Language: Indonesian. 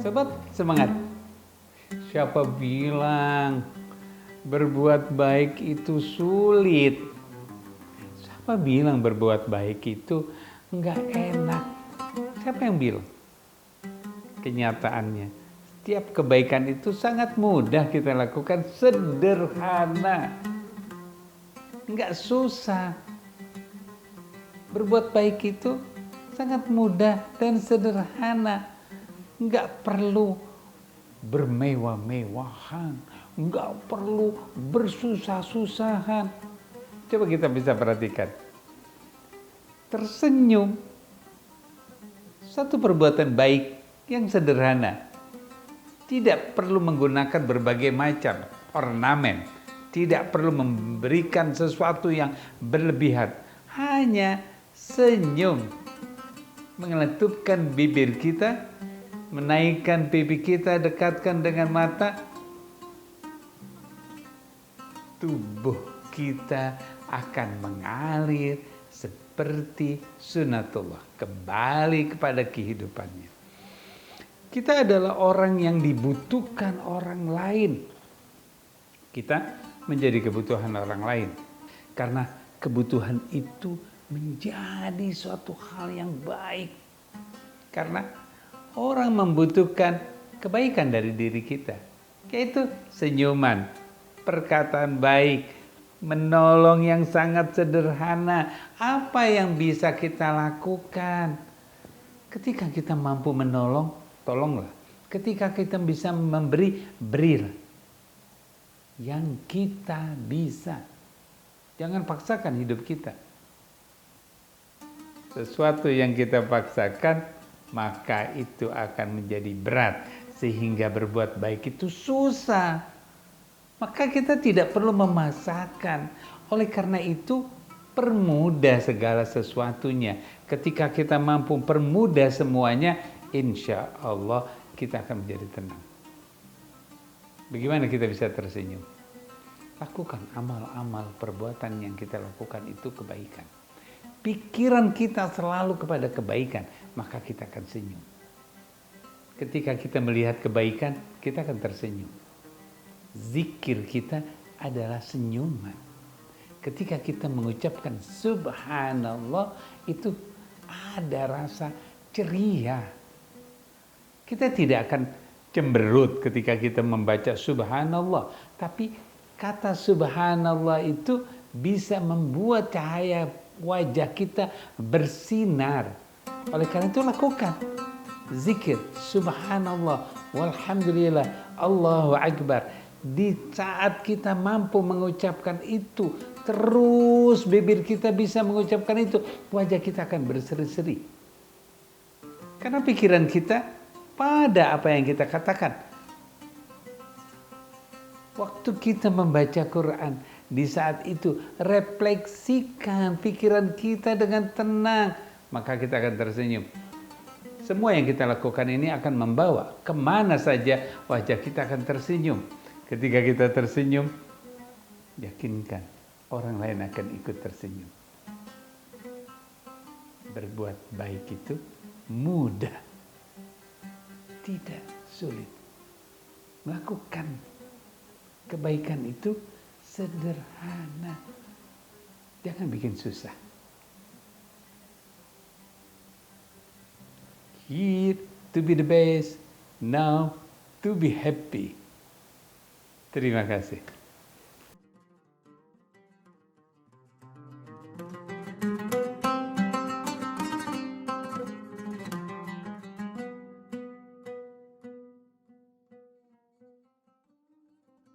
Sobat, semangat. Siapa bilang berbuat baik itu sulit? Siapa bilang berbuat baik itu nggak enak? Siapa yang bilang? Kenyataannya, setiap kebaikan itu sangat mudah kita lakukan, sederhana, nggak susah. Berbuat baik itu sangat mudah dan sederhana, nggak perlu bermewah-mewahan, nggak perlu bersusah-susahan. Coba kita bisa perhatikan, tersenyum, satu perbuatan baik yang sederhana, tidak perlu menggunakan berbagai macam ornamen, tidak perlu memberikan sesuatu yang berlebihan, hanya senyum, mengeletupkan bibir kita, menaikkan pipi kita, dekatkan dengan mata, tubuh kita akan mengalir seperti sunatullah, kembali kepada kehidupannya. Kita adalah orang yang dibutuhkan orang lain. Kita menjadi kebutuhan orang lain. Karena kebutuhan itu menjadi suatu hal yang baik. Karena orang membutuhkan kebaikan dari diri kita. Yaitu senyuman, perkataan baik, menolong yang sangat sederhana. Apa yang bisa kita lakukan? Ketika kita mampu menolong, tolonglah. Ketika kita bisa memberi, berilah. Yang kita bisa. Jangan paksakan hidup kita. Sesuatu yang kita paksakan, maka itu akan menjadi berat. Sehingga berbuat baik itu susah. Maka kita tidak perlu memaksakan. Oleh karena itu, permudah segala sesuatunya. Ketika kita mampu permudah semuanya, insya Allah kita akan menjadi tenang. Bagaimana kita bisa tersenyum? Lakukan amal-amal perbuatan yang kita lakukan itu kebaikan. Pikiran kita selalu kepada kebaikan, maka kita akan senyum. Ketika kita melihat kebaikan, kita akan tersenyum. Zikir kita adalah senyuman. Ketika kita mengucapkan subhanallah, itu ada rasa ceria. Kita tidak akan cemberut ketika kita membaca subhanallah. Tapi kata subhanallah itu bisa membuat cahaya wajah kita bersinar. Oleh karena itu lakukan zikir subhanallah walhamdulillah Allahu akbar. Di saat kita mampu mengucapkan itu, terus bibir kita bisa mengucapkan itu, wajah kita akan berseri-seri. Karena pikiran kita pada apa yang kita katakan. Waktu kita membaca Quran, di saat itu refleksikan pikiran kita dengan tenang, maka kita akan tersenyum. Semua yang kita lakukan ini akan membawa kemana saja wajah kita akan tersenyum. Ketika kita tersenyum, yakinkan orang lain akan ikut tersenyum. Berbuat baik itu mudah, tidak sulit. Melakukan kebaikan itu sederhana. Jangan bikin susah. Here to be the best, now to be happy. Terima kasih.